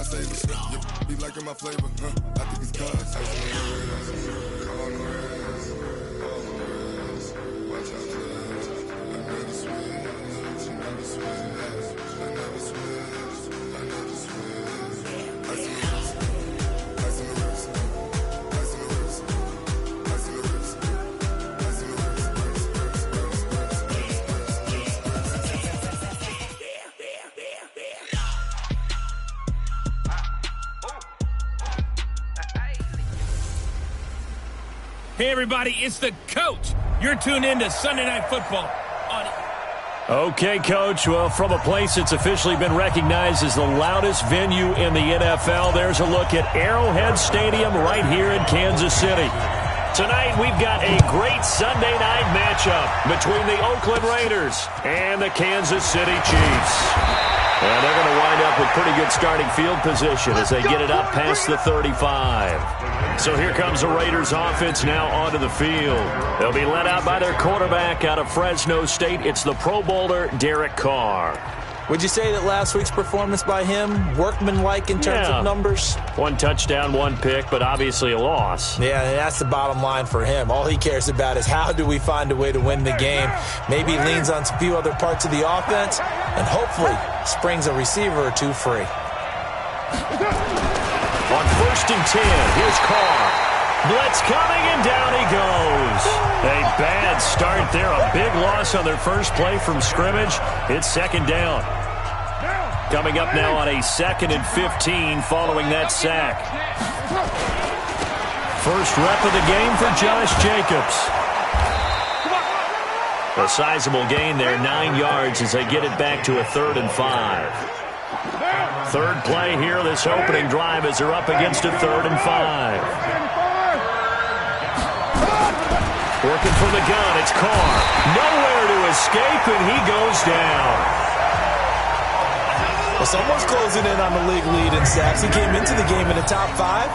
savers. Be liking my flavor, huh? I think it's cause. Watch out for this. I never switch. I never switch. I never switch. I never switch. Ice in the wrist. Ice in the wrist. Ice in the wrist. Ice in the wrist. Ice in the Hey, everybody, it's the coach. You're tuned in to Sunday Night Football. Okay, Coach. Well, from a place that's officially been recognized as the loudest venue in the NFL, there's a look at Arrowhead Stadium right here in Kansas City. Tonight, we've got a great Sunday night matchup between the Oakland Raiders and the Kansas City Chiefs. And they're going to wind up with pretty good starting field position as they get it up past the 35. So here comes the Raiders offense now onto the field. They'll be led out by their quarterback out of Fresno State. It's the Pro Bowler, Derek Carr. Would you say that last week's performance by him, workmanlike in terms of numbers? 1 touchdown, 1 pick, but obviously a loss. Yeah, that's the bottom line for him. All he cares about is how do we find a way to win the game. Maybe he leans on a few other parts of the offense and hopefully springs a receiver or two free. On 1st and 10, here's Carr. Blitz coming, and down he goes. A bad start there. A big loss on their first play from scrimmage. It's 2nd down. Coming up now on a 2nd and 15 following that sack. First rep of the game for Josh Jacobs. A sizable gain there, 9 yards as they get it back to a 3rd and 5. Third play here, this opening drive as they're up against a 3rd and 5. Working from the gun, it's Carr. Nowhere to escape, and he goes down. Well, someone's closing in on the league lead in sacks. He came into the game in the top 5.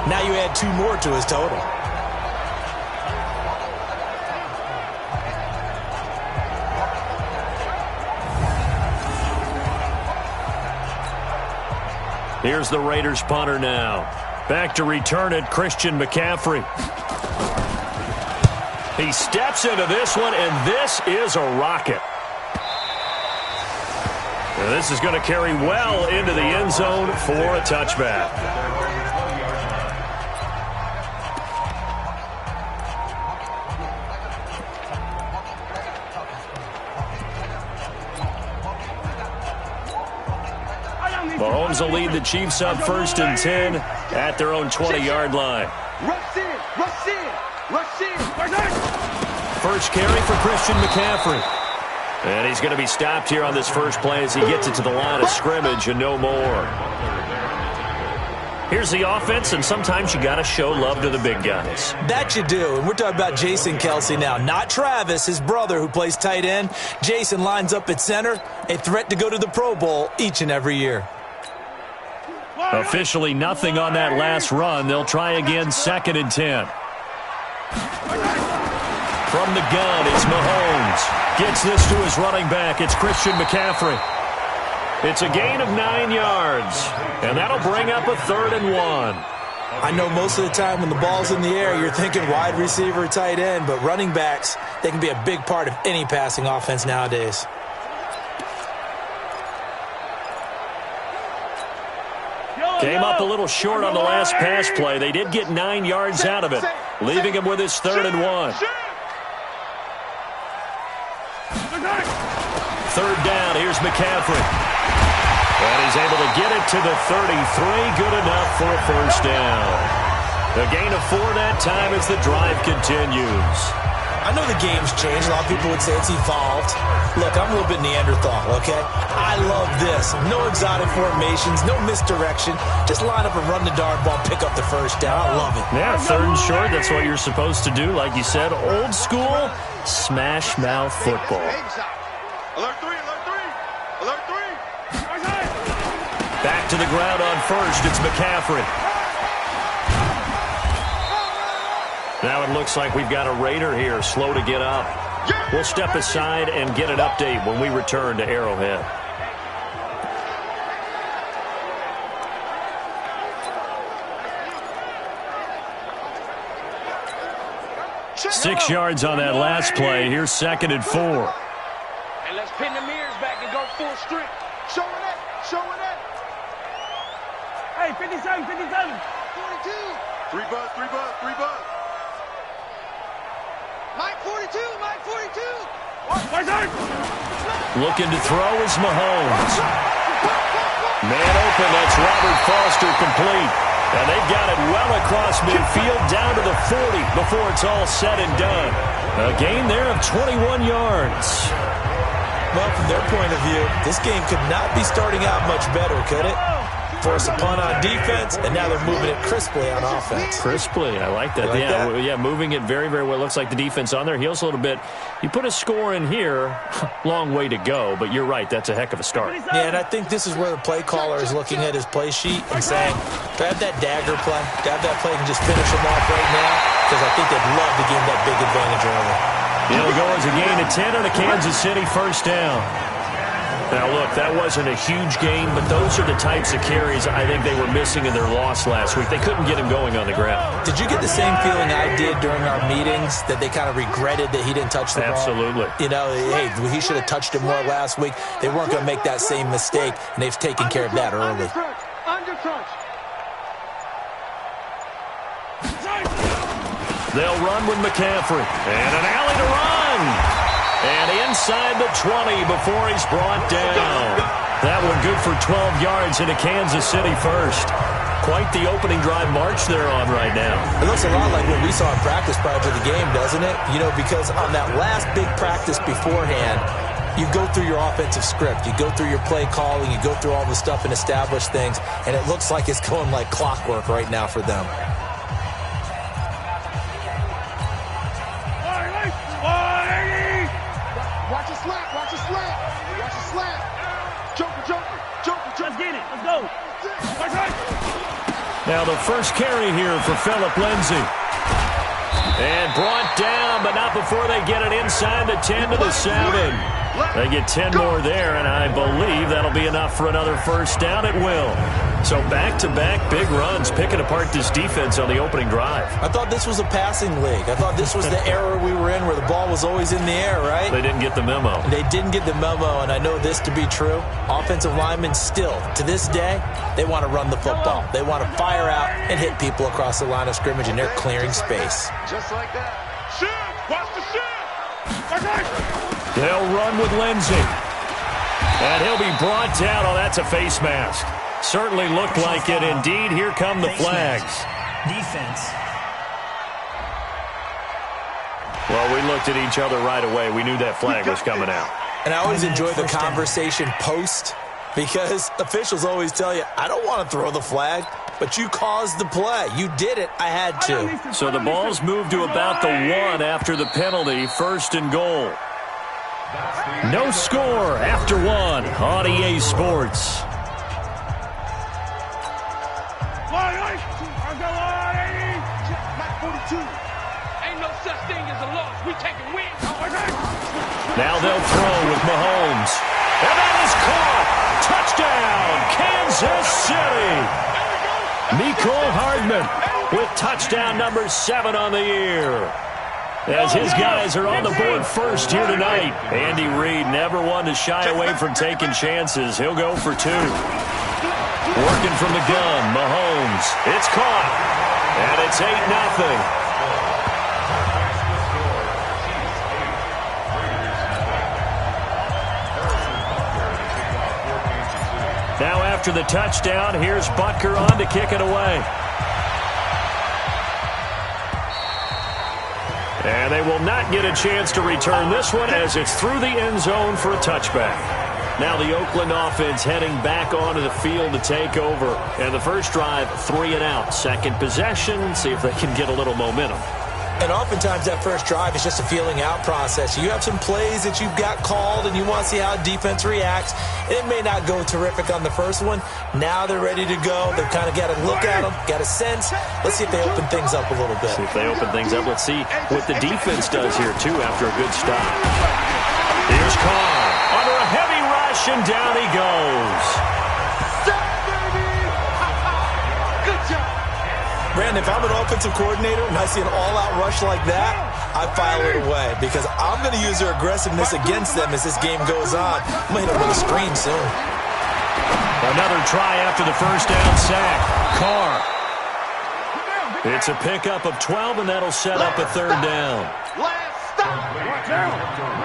Now you add 2 more to his total. Here's the Raiders punter now. Back to return it, Christian McCaffrey. He steps into this one, and this is a rocket. And this is going to carry well into the end zone for a touchback. Mahomes will lead the Chiefs up 1st and 10 at their own 20-yard line. Rush in, rush in, rush in. First carry for Christian McCaffrey. And he's going to be stopped here on this first play as he gets it to the line of scrimmage and no more. Here's the offense, and sometimes you got to show love to the big guys. That you do, and we're talking about Jason Kelce now, not Travis, his brother who plays tight end. Jason lines up at center, a threat to go to the Pro Bowl each and every year. Officially nothing on that last run. They'll try again 2nd and 10. From the gun, it's Mahomes. Gets this to his running back. It's Christian McCaffrey. It's a gain of 9 yards, and that'll bring up a 3rd and 1. I know most of the time when the ball's in the air, you're thinking wide receiver, tight end, but running backs, they can be a big part of any passing offense nowadays. Came up a little short on the last pass play. They did get 9 yards out of it, leaving him with his 3rd and 1. 3rd down, here's McCaffrey. And he's able to get it to the 33, good enough for a 1st down. A gain of 4 that time as the drive continues. I know the game's changed. A lot of people would say it's evolved. Look, I'm a little bit Neanderthal, okay? I love this. No exotic formations, no misdirection. Just line up and run the darn ball, pick up the 1st down. I love it. Yeah, 3rd and short, that's what you're supposed to do. Like you said, old school, smash mouth football. Alert 3, alert 3, alert 3. Back to the ground on 1st, it's McCaffrey. Now it looks like we've got a Raider here, slow to get up. We'll step aside and get an update when we return to Arrowhead. 6 yards on that last play. Here's 2nd and 4. And let's pin the mirrors back and go full strength. Showing it. Showing it. Hey, 57, 57. 42. 3 buzz, 3 buzz, 3 buzz. Mike 42, Mike 42. Looking to throw is Mahomes. Man open, that's Robert Foster complete. And they've got it well across midfield down to the 40 before it's all said and done. A gain there of 21 yards. Well, from their point of view, this game could not be starting out much better, could it? Force a punt on defense, and now they're moving it crisply on offense. Crisply, I like that. You like that? Yeah, moving it very, very well. Looks like the defense on their heels a little bit. You put a score in here, long way to go, but you're right, that's a heck of a start. Yeah, and I think this is where the play caller is looking at his play sheet and saying, do I have that dagger play? Do I have that play and just finish them off right now? Because I think they'd love to gain that big advantage early. It'll go as a gain of 10 on a Kansas City first down. Now, look, that wasn't a huge gain, but those are the types of carries I think they were missing in their loss last week. They couldn't get him going on the ground. Did you get the same feeling I did during our meetings, that they kind of regretted that he didn't touch the ball? Absolutely. You know, hey, he should have touched it more last week. They weren't going to make that same mistake, and they've taken care of that early. Under crunch. They'll run with McCaffrey. And an alley to run. And inside the 20 before he's brought down. That one good for 12 yards into Kansas City first. Quite the opening drive march they're on right now. It looks a lot like what we saw in practice prior to the game, doesn't it? You know, because on that last big practice beforehand, you go through your offensive script. You go through your play calling. You go through all the stuff and establish things. And it looks like it's going like clockwork right now for them. Watch it slap. Watch it slap. Watch it slap. Joker, Joker, Joker, Joker. Let's get it. Let's go. Now the first carry here for Phillip Lindsay. And brought down, but not before they get it inside the 10 to the 7. They get 10 more there, and I believe that'll be enough for another first down. It will. So back-to-back big runs, picking apart this defense on the opening drive. I thought this was a passing league. I thought this was the era we were in where the ball was always in the air, right? They didn't get the memo. They didn't get the memo, and I know this to be true. Offensive linemen still, to this day, they want to run the football. They want to fire out and hit people across the line of scrimmage, and they're clearing space. Just like that. Shoot. Watch the shoot. They'll run with Lindsay. And he'll be brought down. Oh, that's a face mask. Certainly looked like it. Indeed, here come the flags. Defense. Well, we looked at each other right away. We knew that flag was coming out. And I always enjoy the conversation post, because officials always tell you, I don't want to throw the flag, but you caused the play. You did it. I had to. So the ball's moved to about the 1 after the penalty, 1st and goal. No score after 1 on EA Sports. Ain't no such thing as a loss. We taking wins. Now they'll throw with Mahomes. And that is caught. Touchdown, Kansas City. Mecole Hardman with touchdown number 7 on the year. As his guys are on the board first here tonight. Andy Reid, never one to shy away from taking chances. He'll go for 2. Working from the gun, Mahomes. It's caught. And it's 8-0. Now after the touchdown, here's Butker on to kick it away. And they will not get a chance to return this one as it's through the end zone for a touchback. Now the Oakland offense heading back onto the field to take over. And the first drive, 3 and out. Second possession, see if they can get a little momentum. And oftentimes that first drive is just a feeling out process. You have some plays that you've got called and you want to see how defense reacts. It may not go terrific on the first one. Now they're ready to go. They've kind of got to look at them, got a sense. Let's see if they open things up a little bit. See if they open things up. Let's see what the defense does here, too, after a good stop. Here's Carr under a heavy rush, and down he goes. Brandon, if I'm an offensive coordinator and I see an all-out rush like that, I file it away because I'm going to use their aggressiveness against them as this game goes on. I'm going to hit them with a screen soon. Another try after the first down sack. Carr. It's a pickup of 12, and that'll set up a third down. Last stop. Watch out.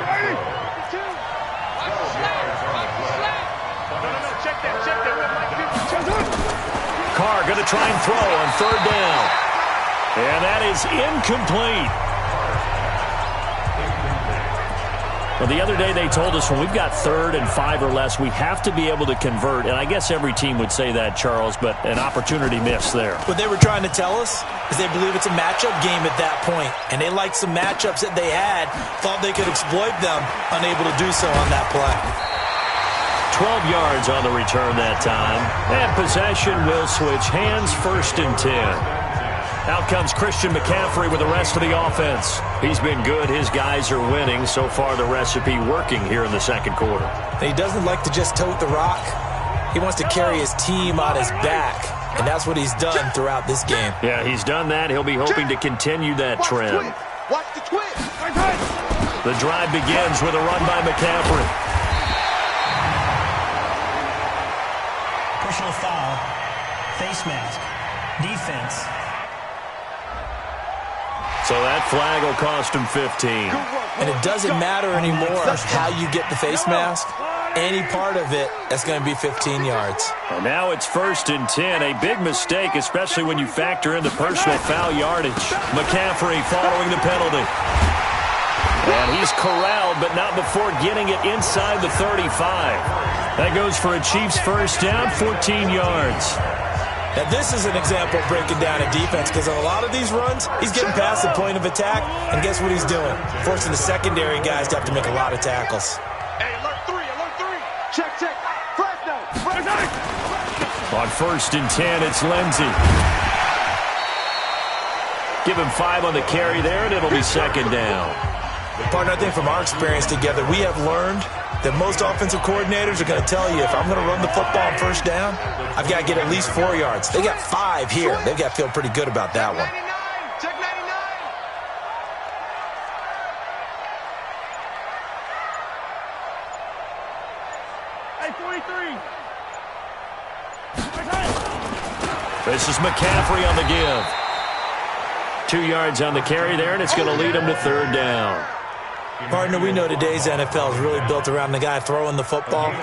Ready? Check that. Carr going to try and throw on third down. And that is incomplete. Well, the other day they told us when we've got 3rd and 5 or less, we have to be able to convert. And I guess every team would say that, Charles, but an opportunity missed there. What they were trying to tell us is they believe it's a matchup game at that point. And they liked some matchups that they had, thought they could exploit them, unable to do so on that play. 12 yards on the return that time. And possession will switch hands, 1st and 10. Out comes Christian McCaffrey with the rest of the offense. He's been good. His guys are winning. So far, the recipe working here in the second quarter. He doesn't like to just tote the rock. He wants to carry his team on his back, and that's what he's done throughout this game. Yeah, he's done that. He'll be hoping to continue that trend. Watch the twist. The drive begins with a run by McCaffrey. Personal foul, face mask, defense. So that flag will cost him 15. And it doesn't matter anymore how you get the face mask. Any part of it, that's going to be 15 yards. And now it's 1st and 10. A big mistake, especially when you factor in the personal foul yardage. McCaffrey following the penalty. And he's corralled, but not before getting it inside the 35. That goes for a Chiefs first down, 14 yards. Now, this is an example of breaking down a defense because on a lot of these runs, he's getting past the point of attack, and guess what he's doing? Forcing the secondary guys to have to make a lot of tackles. Hey, alert 3. Check. Fresno. On 1st and 10, it's Lindsey. Give him 5 on the carry there, and it'll be 2nd down. Partner, I think from our experience together, we have learned that most offensive coordinators are going to tell you if I'm going to run the football on 1st down, I've got to get at least 4 yards. They got 5 here. They've got to feel pretty good about that one. Check 99. Hey, 43. This is McCaffrey on the give. 2 yards on the carry there, and it's going to lead him to 3rd down. Partner, we know today's NFL is really built around the guy throwing the football.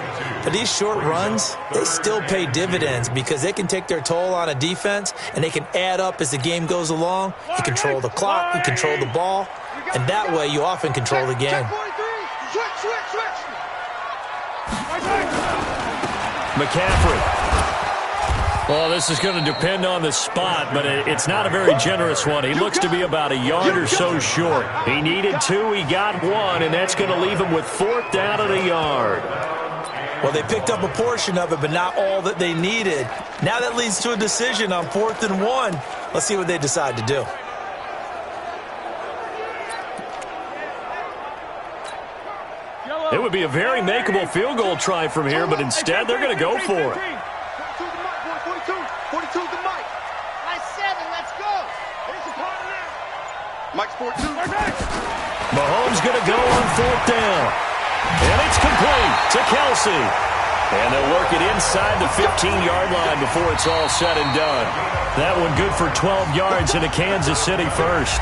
But these short runs, they still pay dividends because they can take their toll on a defense, and they can add up as the game goes along. You control the clock, you control the ball, and that way you often control the game. McCaffrey. Well, this is going to depend on the spot, but it's not a very generous one. He looks to be about a yard or so short. He needed 2, he got 1, and that's going to leave him with 4th down at a yard. Well, they picked up a portion of it, but not all that they needed. Now that leads to a decision on 4th and 1. Let's see what they decide to do. It would be a very makeable field goal try from here, but instead they're going to go for it. 42 the mic. Nice 7, let's go. Here's the party now. Mike's 42. Mahomes going to go on 4th down. And it's complete to Kelsey. And they'll work it inside the 15-yard line before it's all said and done. That one good for 12 yards into Kansas City first.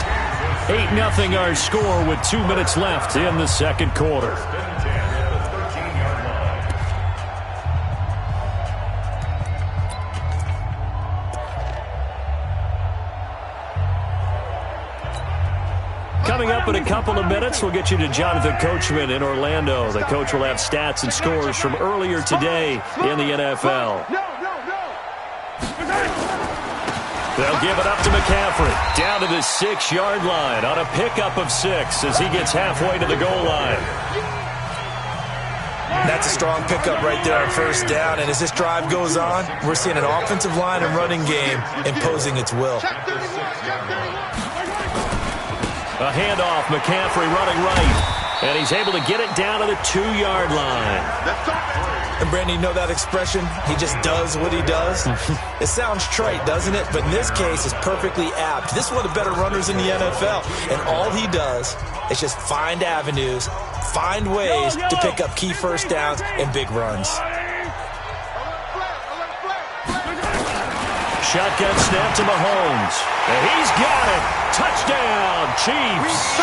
8-0 our score with 2 minutes left in the second quarter. Coming up in a couple of minutes, we'll get you to Jonathan Coachman in Orlando. The coach will have stats and scores from earlier today in the NFL. They'll give it up to McCaffrey. Down to the 6-yard line on a pickup of 6 as he gets halfway to the goal line. That's a strong pickup right there on 1st down. And as this drive goes on, we're seeing an offensive line and running game imposing its will. A handoff, McCaffrey running right. And he's able to get it down to the 2-yard line. And Brandon, you know that expression? He just does what he does? It sounds trite, doesn't it? But in this case, it's perfectly apt. This is one of the better runners in the NFL. And all he does is just find avenues, find ways to pick up key first downs and big runs. Shotgun snap to Mahomes. And he's got it. Touchdown, Chiefs.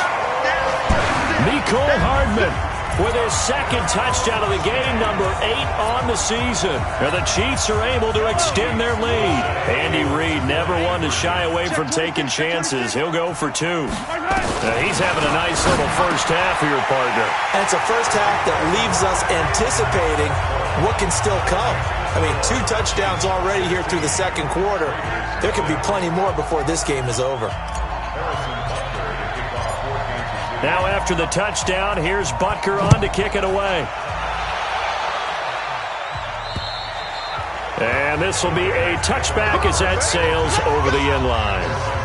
Mecole Hardman with his second touchdown of the game, number 8 on the season. And the Chiefs are able to extend their lead. Andy Reid never one to shy away from taking chances. He'll go for 2. He's having a nice little first half here, partner. And it's a first half that leaves us anticipating what can still come. I mean, 2 touchdowns already here through the second quarter. There could be plenty more before this game is over. Now after the touchdown, here's Butker on to kick it away. And this will be a touchback as that sails over the end line.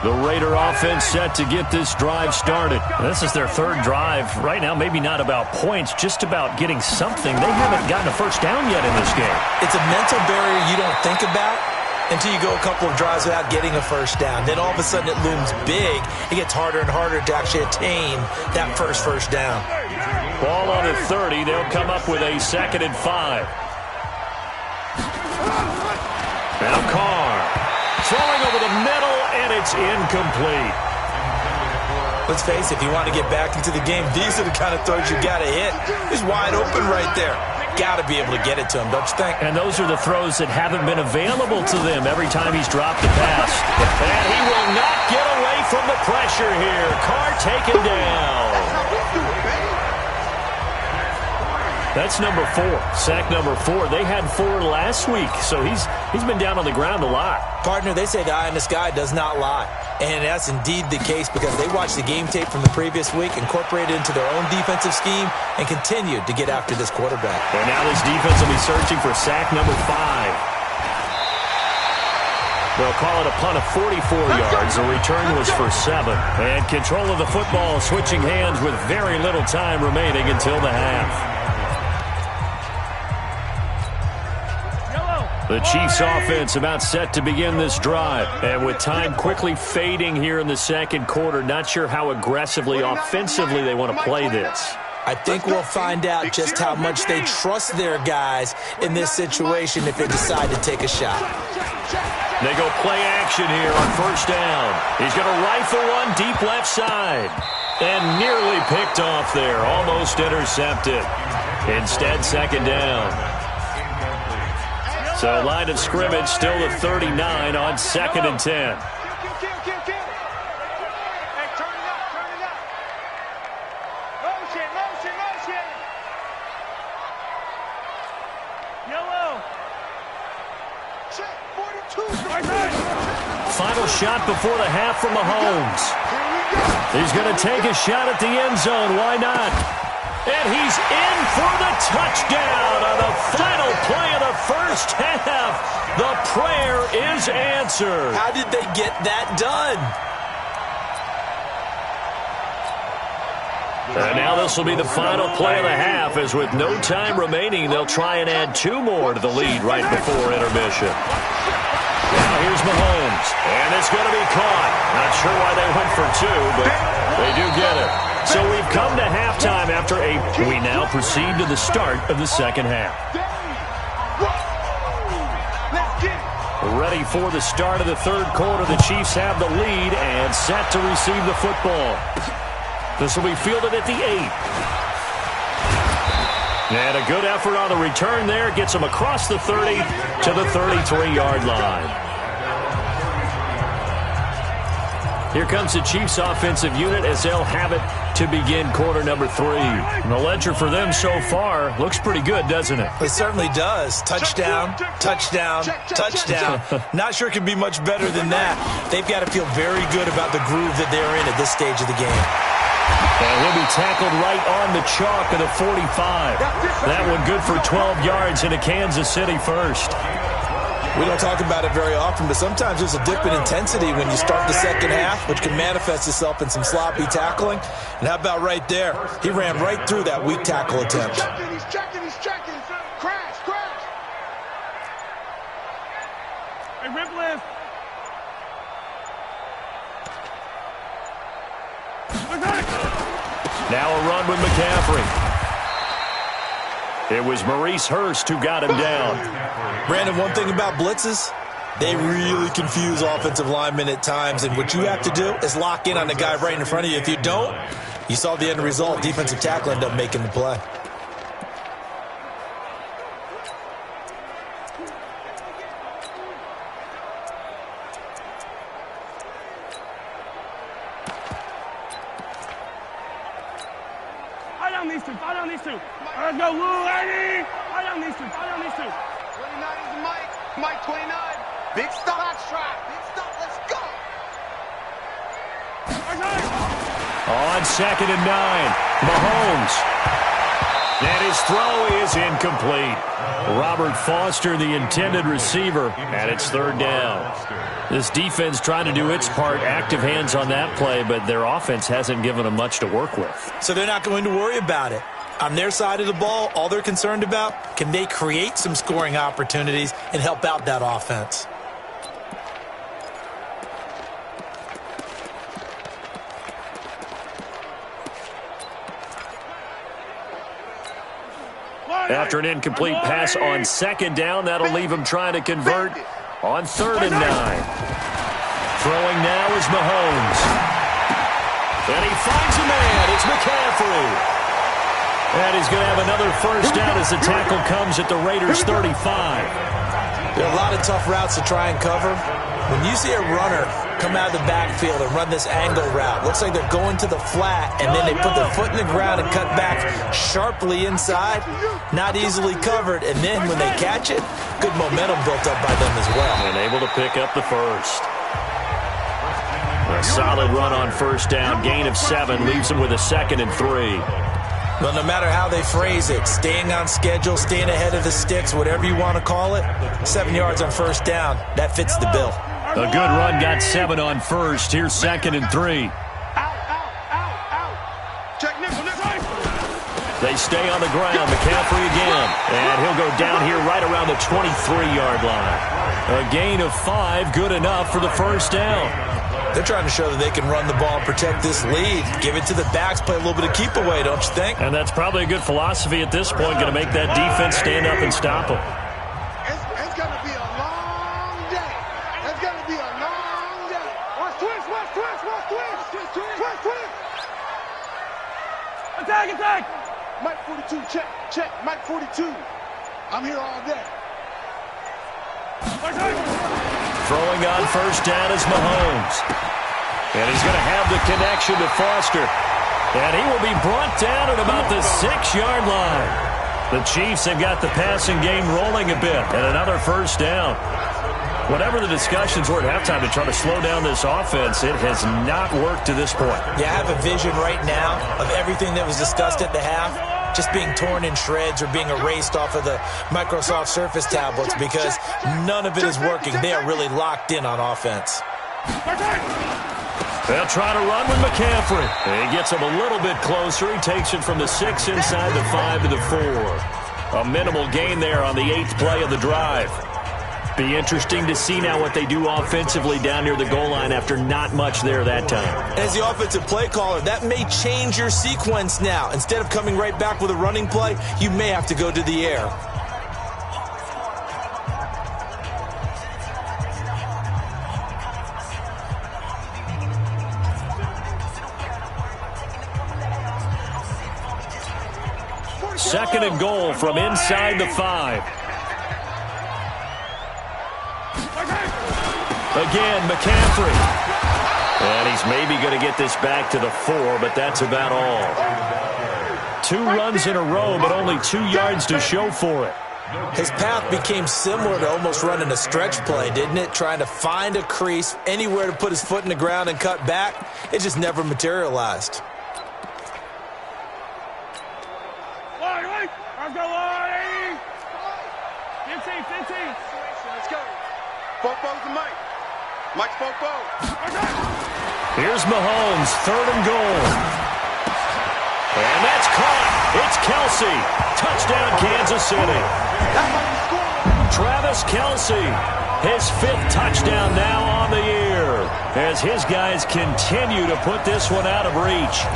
The Raider offense set to get this drive started. This is their 3rd drive. Right now, maybe not about points, just about getting something. They haven't gotten a first down yet in this game. It's a mental barrier you don't think about until you go a couple of drives without getting a first down. Then all of a sudden it looms big. It gets harder and harder to actually attain that first down. Ball on the 30. They'll come up with a 2nd and 5. Now Carr throwing over the middle, and it's incomplete. Let's face it, if you want to get back into the game, these are the kind of throws you got to hit. He's wide open right there. Got to be able to get it to him, don't you think? And those are the throws that haven't been available to them every time he's dropped the pass. And he will not get away from the pressure here. Carr taken down. That's number 4. Sack number 4. They had 4 last week, so he's been down on the ground a lot. Partner, they say the eye in the sky does not lie. And that's indeed the case because they watched the game tape from the previous week, incorporated it into their own defensive scheme, and continued to get after this quarterback. And now this defense will be searching for sack number 5. They'll call it a punt of 44 yards. The return was for 7. And control of the football switching hands with very little time remaining until the half. The Chiefs offense about set to begin this drive. And with time quickly fading here in the second quarter, not sure how aggressively, offensively they want to play this. I think we'll find out just how much they trust their guys in this situation if they decide to take a shot. They go play action here on first down. He's going to rifle one deep left side. And nearly picked off there. Almost intercepted. Instead, second down. So line of scrimmage still the 39 on 2nd and 10. Final shot before the half from Mahomes. He's going to take a shot at the end zone. Why not? And he's in for the touchdown on the final play of the first half. The prayer is answered. How did they get that done? And now this will be the final play of the half, as with no time remaining, they'll try and add 2 more to the lead right before intermission. Now here's Mahomes, and it's going to be caught. Not sure why they went for 2, but they do get it. So we've come to halftime after we now proceed to the start of the second half. Ready for the start of the third quarter. The Chiefs have the lead and set to receive the football. This will be fielded at the 8. And a good effort on the return there. Gets them across the 30 to the 33-yard line. Here comes the Chiefs offensive unit as they'll have it to begin quarter number 3. And the ledger for them so far looks pretty good, doesn't it? It certainly does. Touchdown, touchdown, touchdown. Not sure it can be much better than that. They've got to feel very good about the groove that they're in at this stage of the game. And he'll be tackled right on the chalk of the 45. That one good for 12 yards into Kansas City first. We don't talk about it very often, but sometimes there's a dip in intensity when you start the second half, which can manifest itself in some sloppy tackling. And how about right there? He ran right through that weak tackle attempt. He's checking. Crash. Hey, rip lift. Now a run with McCaffrey. It was Maurice Hurst who got him down. Brandon, one thing about blitzes, they really confuse offensive linemen at times, and what you have to do is lock in on the guy right in front of you. If you don't, you saw the end result. Defensive tackle ended up making the play. Fight on these two. Let's go, Lou, Eddie. Fight on these two. 29 is Mike 29. Big stop. Let's go. On 2nd and 9, Mahomes. And his throw is incomplete. Robert Foster, the intended receiver, and it's 3rd down. This defense trying to do its part, active hands on that play, but their offense hasn't given them much to work with. So they're not going to worry about it. On their side of the ball, all they're concerned about, can they create some scoring opportunities and help out that offense? After an incomplete pass on 2nd down, that'll leave him trying to convert on 3rd and 9. Throwing now is Mahomes. And he finds a man. It's McCaffrey. And he's going to have another 1st down as the tackle comes at the Raiders' 35. There are a lot of tough routes to try and cover. When you see a runner come out of the backfield and run this angle route, looks like they're going to the flat, and then they put their foot in the ground and cut back sharply inside, not easily covered, and then when they catch it, good momentum built up by them as well. And able to pick up the 1st. A solid run on 1st down, gain of 7, leaves them with a 2nd and 3. Well, no matter how they phrase it, staying on schedule, staying ahead of the sticks, whatever you want to call it, 7 yards on 1st down, that fits the bill. A good run, got 7 on 1st. Here's 2nd and 3. Out. Check nickel. They stay on the ground. McCaffrey again. And he'll go down here right around the 23-yard line. A gain of 5, good enough for the 1st down. They're trying to show that they can run the ball and protect this lead. Give it to the backs, play a little bit of keep away, don't you think? And that's probably a good philosophy at this point, going to make that defense stand up and stop them. It's going to be a long day. It's going to be a long day. Watch twist. Attack. Mike 42, check. Mike 42. I'm here all day. Throwing on 1st down is Mahomes. And he's going to have the connection to Foster. And he will be brought down at about the 6-yard line. The Chiefs have got the passing game rolling a bit. And another 1st down. Whatever the discussions were at halftime to try to slow down this offense, it has not worked to this point. Yeah, I have a vision right now of everything that was discussed at the half just being torn in shreds or being erased off of the Microsoft Surface tablets because none of it is working. They are really locked in on offense. They'll try to run with McCaffrey. He gets him a little bit closer. He takes it from the 6 inside the 5 to the 4. A minimal gain there on the 8th play of the drive. Be interesting to see now what they do offensively down near the goal line after not much there that time. As the offensive play caller, that may change your sequence now. Instead of coming right back with a running play, you may have to go to the air. Second and goal from inside the 5. Again, McCaffrey. And he's maybe going to get this back to the 4, but that's about all. 2 runs in a row, but only 2 yards to show for it. His path became similar to almost running a stretch play, didn't it? Trying to find a crease, anywhere to put his foot in the ground and cut back. It just never materialized. Let's go, 15. Let's go. Mike Popo. Here's Mahomes, 3rd and goal. And that's caught. It's Kelsey. Touchdown, Kansas City. Travis Kelsey, his 5th touchdown now on the year, as his guys continue to put this one out of reach.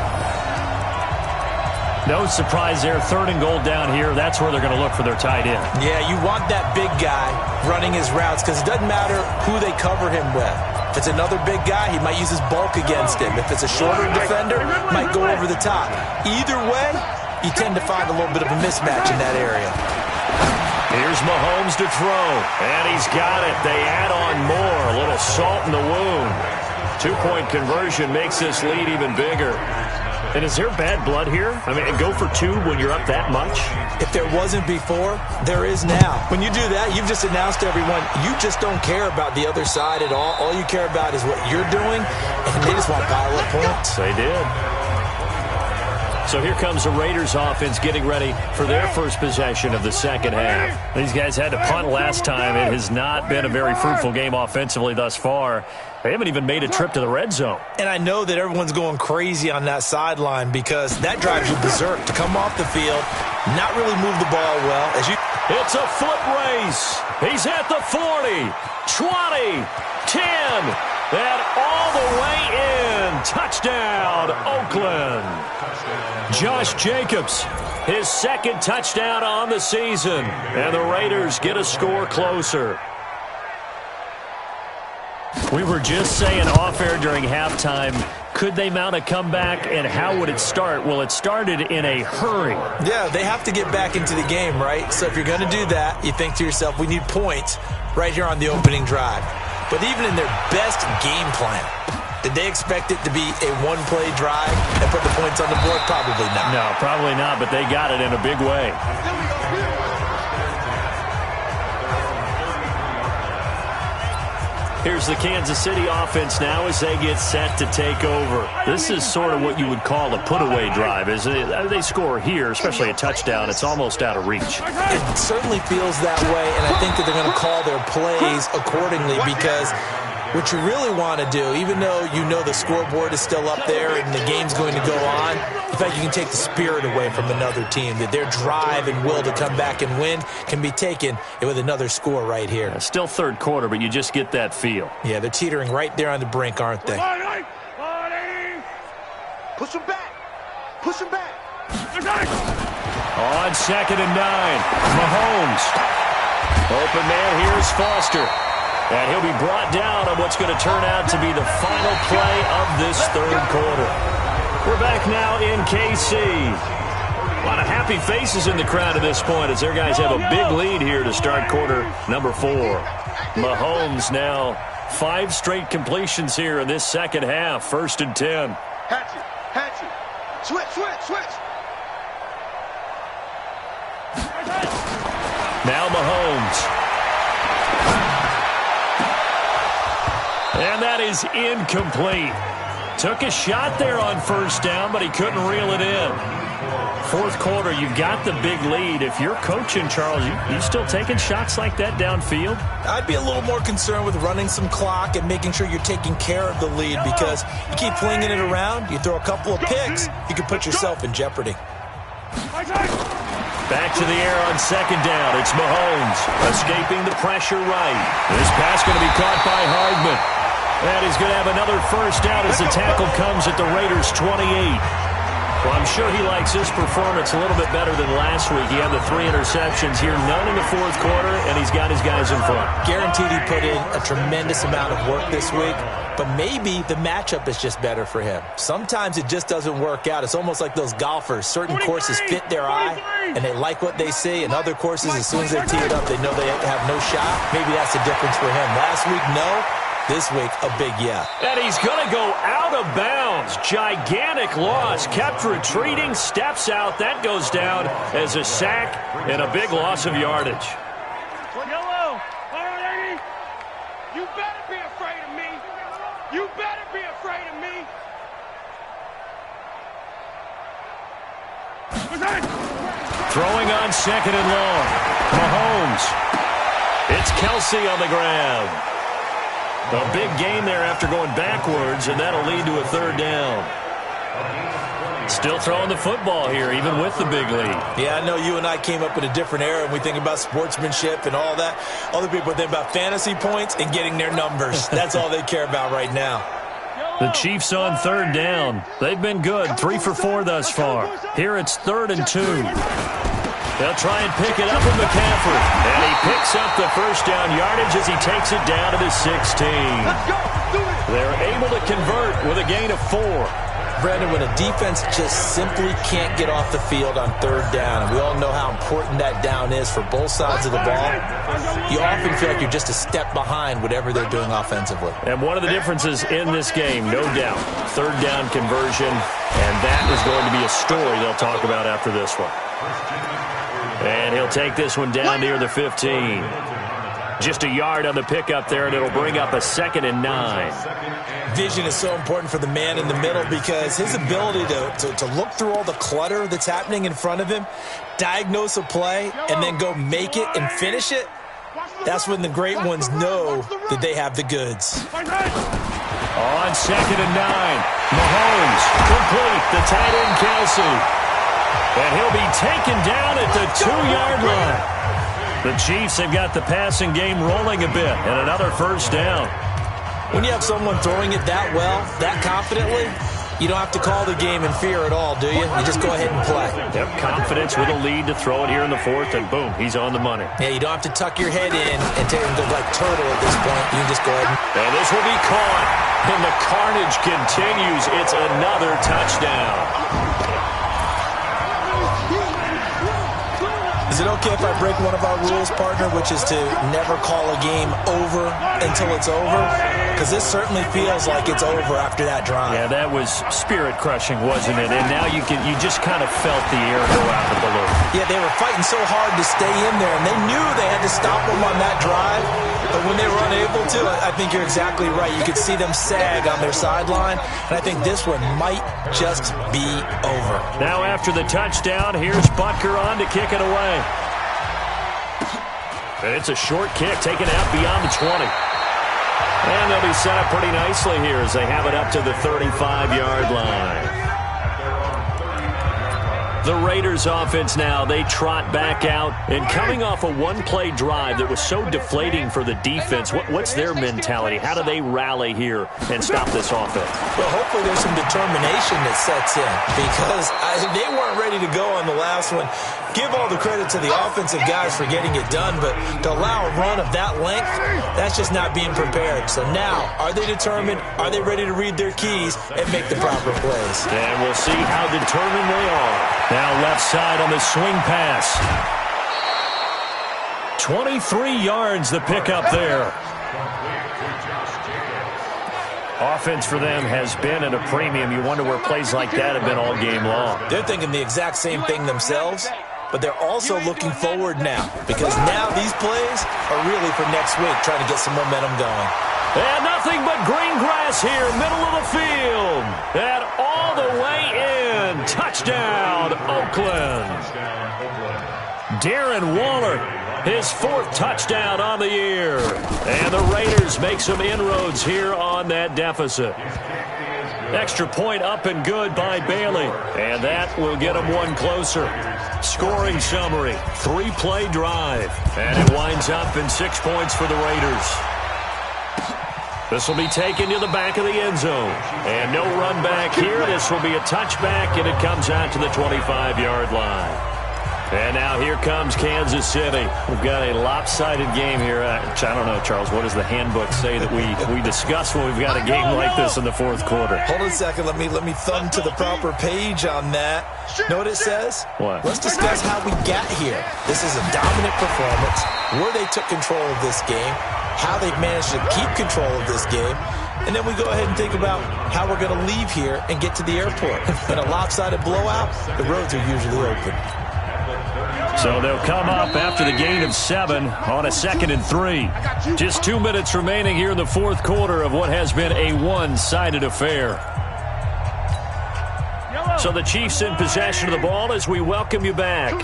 No surprise there, 3rd and goal down here. That's where they're going to look for their tight end. Yeah, you want that big guy running his routes because it doesn't matter who they cover him with. If it's another big guy, he might use his bulk against him. If it's a shorter defender, might go over the top. Either way, you tend to find a little bit of a mismatch in that area. Here's Mahomes to throw, and he's got it. They add on more, a little salt in the wound. 2-point conversion makes this lead even bigger. And is there bad blood here? I mean, go for 2 when you're up that much? If there wasn't before, there is now. When you do that, you've just announced to everyone, you just don't care about the other side at all. All you care about is what you're doing, and they just want pile-up points. They did. So here comes the Raiders offense getting ready for their first possession of the second half. These guys had to punt last time. It has not been a very fruitful game offensively thus far. They haven't even made a trip to the red zone. And I know that everyone's going crazy on that sideline because that drives you berserk to come off the field, not really move the ball well. It's a foot race. He's at the 40, 20, 10, and all the way in. Touchdown, Oakland. Josh Jacobs, his 2nd touchdown on the season, and the Raiders get a score closer. We were just saying off-air during halftime, could they mount a comeback, and how would it start? Well, it started in a hurry. Yeah, they have to get back into the game, right? So if you're going to do that, you think to yourself, we need points right here on the opening drive. But even in their best game plan, did they expect it to be a one-play drive and put the points on the board? Probably not. No, probably not, but they got it in a big way. Here's the Kansas City offense now as they get set to take over. This is sort of what you would call a put-away drive. As they score here, especially a touchdown, it's almost out of reach. It certainly feels that way, and I think that they're going to call their plays accordingly because what you really want to do, even though you know the scoreboard is still up there and the game's going to go on, the fact you can take the spirit away from another team, that their drive and will to come back and win can be taken with another score right here. Yeah, still 3rd quarter, but you just get that feel. Yeah, they're teetering right there on the brink, aren't they? Push him back. Push him back. On 2nd and 9, Mahomes. Open man, here's Foster. And he'll be brought down on what's going to turn out to be the final play of this 3rd quarter. We're back now in KC. A lot of happy faces in the crowd at this point as their guys have a big lead here to start quarter number 4. Mahomes now 5 straight completions here in this second half. 1st and 10. Hatchet. Switch. Now Mahomes. And that is incomplete. Took a shot there on 1st down, but he couldn't reel it in. 4th quarter, you've got the big lead. If you're coaching, Charles, you still taking shots like that downfield? I'd be a little more concerned with running some clock and making sure you're taking care of the lead because you keep flinging it around, you throw a couple of picks, you can put yourself in jeopardy. Back to the air on 2nd down. It's Mahomes escaping the pressure right. This pass going to be caught by Hardman. And he's going to have another 1st down as the tackle comes at the Raiders' 28. Well, I'm sure he likes his performance a little bit better than last week. He had the 3 interceptions here, none in the 4th quarter, and he's got his guys in front. Guaranteed he put in a tremendous amount of work this week, but maybe the matchup is just better for him. Sometimes it just doesn't work out. It's almost like those golfers. Certain courses fit their eye, and they like what they see, and other courses, as soon as they tee it up, they know they have no shot. Maybe that's the difference for him. Last week, no. This week, a big yeah. And he's going to go out of bounds. Gigantic loss. Kept retreating, steps out. That goes down as a sack and a big loss of yardage. Yellow, lady, you better be afraid of me. You better be afraid of me. Throwing on 2nd and long. Mahomes. It's Kelsey on the ground. A big gain there after going backwards, and that'll lead to a third down. Still throwing the football here, even with the big lead. Yeah, I know you and I came up in a different era, and we think about sportsmanship and all that. Other people think about fantasy points and getting their numbers. That's all they care about right now. The Chiefs on third down. They've been good, 3 for 4 thus far. Here it's 3rd and 2. They'll try and pick it up with McCaffrey. And he picks up the first down yardage as he takes it down to the 16. They're able to convert with a gain of 4. Brandon, when a defense just simply can't get off the field on third down, and we all know how important that down is for both sides of the ball, you often feel like you're just a step behind whatever they're doing offensively. And one of the differences in this game, no doubt, third down conversion, and that is going to be a story they'll talk about after this one. And he'll take this one down near the 15. Just a yard on the pickup there, and it'll bring up a 2nd and 9. Vision is so important for the man in the middle because his ability to look through all the clutter that's happening in front of him, diagnose a play, and then go make it and finish it, that's when the great ones know that they have the goods. On 2nd and 9, Mahomes, complete, the tight end Kelsey. And he'll be taken down at the 2-yard line. The Chiefs have got the passing game rolling a bit, and another first down. When you have someone throwing it that well, that confidently, you don't have to call the game in fear at all, do you? You just go ahead and play. Yep, confidence with a lead to throw it here in the 4th, and boom, he's on the money. Yeah, you don't have to tuck your head in and take him to like turtle at this point. You can just go ahead and this will be caught, and the carnage continues. It's another touchdown. Is it okay if I break one of our rules, partner, which is to never call a game over until it's over? Because this certainly feels like it's over after that drive. Yeah, that was spirit-crushing, wasn't it? And now you just kind of felt the air go out of the balloon. Yeah, they were fighting so hard to stay in there, and they knew they had to stop them on that drive. But when they were unable to, I think you're exactly right. You could see them sag on their sideline, and I think this one might just be over. Now after the touchdown, here's Butker on to kick it away. And it's a short kick taken out beyond the 20. And they'll be set up pretty nicely here as they have it up to the 35-yard line. The Raiders offense now, they trot back out. And coming off a one-play drive that was so deflating for the defense, what's their mentality? How do they rally here and stop this offense? Well, hopefully there's some determination that sets in because they weren't ready to go on the last one. Give all the credit to the offensive guys for getting it done, but to allow a run of that length, that's just not being prepared. So now, are they determined? Are they ready to read their keys and make the proper plays? And we'll see how determined they are. Now left side on the swing pass. 23 yards the pickup there. Offense for them has been at a premium. You wonder where plays like that have been all game long. They're thinking the exact same thing themselves, but they're also looking forward now because now these plays are really for next week, trying to get some momentum going. And nothing but green grass here, middle of the field. And all the way in. Touchdown, Oakland. Darren Waller, his 4th touchdown on the year. And the Raiders make some inroads here on that deficit. Extra point up and good by Bailey. And that will get them one closer. Scoring summary, 3-play drive. And it winds up in 6 points for the Raiders. This will be taken to the back of the end zone. And no run back here. This will be a touchback, and it comes out to the 25-yard line. And now here comes Kansas City. We've got a lopsided game here. I don't know, Charles, what does the handbook say that we discuss when we've got a game like this in the 4th quarter? Hold on a second. Let me thumb to the proper page on that. Know what it says? What? Let's discuss how we got here. This is a dominant performance, where they took control of this game, how they've managed to keep control of this game, and then we go ahead and think about how we're going to leave here and get to the airport. In a lopsided blowout, the roads are usually open. So they'll come up after the gain of 7 on a 2nd and 3. Just 2 minutes remaining here in the 4th quarter of what has been a one-sided affair. So the Chiefs in possession of the ball as we welcome you back.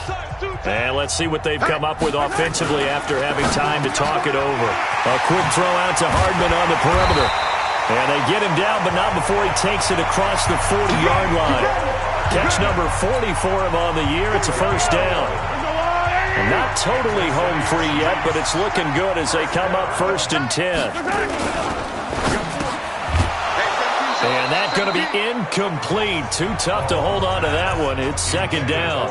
And let's see what they've come up with offensively after having time to talk it over. A quick throw out to Hardman on the perimeter. And they get him down, but not before he takes it across the 40-yard line. Catch number 40 for him on the year. It's a first down. And not totally home free yet, but it's looking good as they come up 1st and 10. And that's going to be incomplete. Too tough to hold on to that one. It's 2nd down.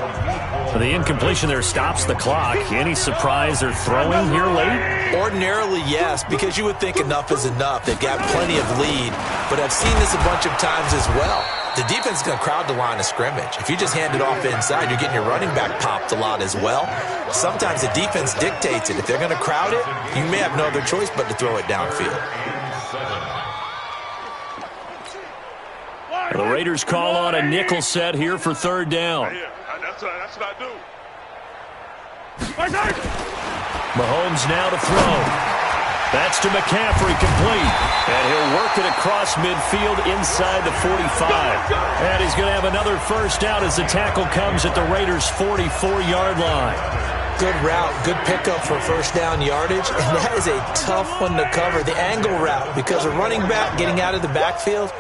The incompletion there stops the clock. Any surprise they're throwing here late? Ordinarily, yes, because you would think enough is enough. They've got plenty of lead, but I've seen this a bunch of times as well. The defense is going to crowd the line of scrimmage. If you just hand it off inside, you're getting your running back popped a lot as well. Sometimes the defense dictates it. If they're going to crowd it, you may have no other choice but to throw it downfield. The Raiders call on a nickel set here for 3rd down. That's what I do. Mahomes now to throw. That's to McCaffrey, complete. And he'll work it across midfield inside the 45. And he's going to have another first down as the tackle comes at the Raiders' 44-yard line. Good route, good pickup for first down yardage, and that is a tough one to cover, the angle route, because a running back getting out of the backfield,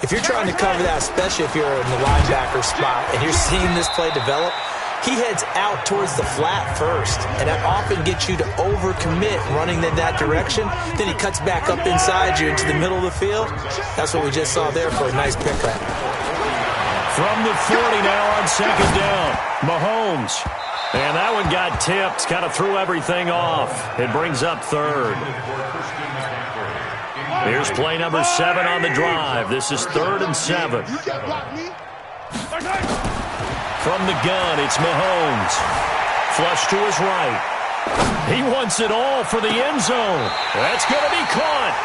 if you're trying to cover that, especially if you're in the linebacker spot and you're seeing this play develop, he heads out towards the flat first, and that often gets you to overcommit running in that direction. Then he cuts back up inside you into the middle of the field. That's what we just saw there for a nice pickup. From the 40 now on 2nd down, Mahomes. And that one got tipped, kind of threw everything off. It brings up 3rd. Here's play number 7 on the drive. This is 3rd and 7. From the gun, it's Mahomes. Flush to his right. He wants it all for the end zone. That's going to be caught.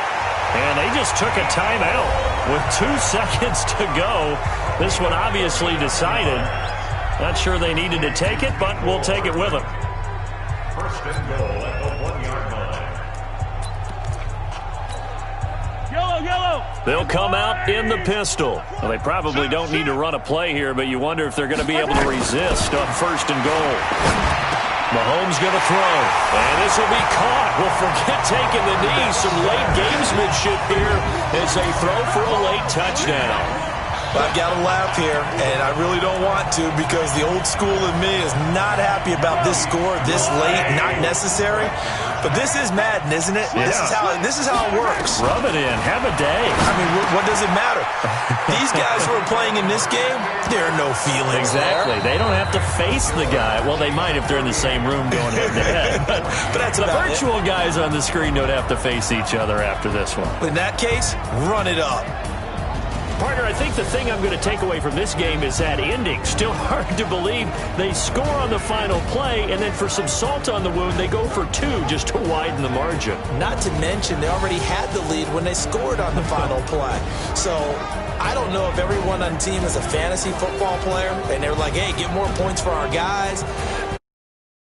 And they just took a timeout with 2 seconds to go. This one obviously decided. Not sure they needed to take it, but we'll take it with them. 1st and goal at the 1-yard line. Yellow. They'll come out in the pistol. Well, they probably don't need to run a play here, but you wonder if they're going to be able to resist on 1st and goal. Mahomes going to throw, and this will be caught. We'll forget taking the knee. Some late gamesmanship here as they throw for a late touchdown. I've got to laugh here, and I really don't want to because the old school in me is not happy about this score this late, not necessary. But this is Madden, isn't it? Yeah. This is how it works. Rub it in. Have a day. I mean, what does it matter? These guys who are playing in this game, there are no feelings Exactly. there. They don't have to face the guy. Well, they might if they're in the same room going head-to-head. But that's the virtual guys on the screen don't have to face each other after this one. In that case, run it up. Partner, I think the thing I'm going to take away from this game is that ending. Still hard to believe they score on the final play, and then for some salt on the wound, they go for 2 just to widen the margin. Not to mention, they already had the lead when they scored on the final play. So I don't know if everyone on the team is a fantasy football player, and they're like, hey, get more points for our guys.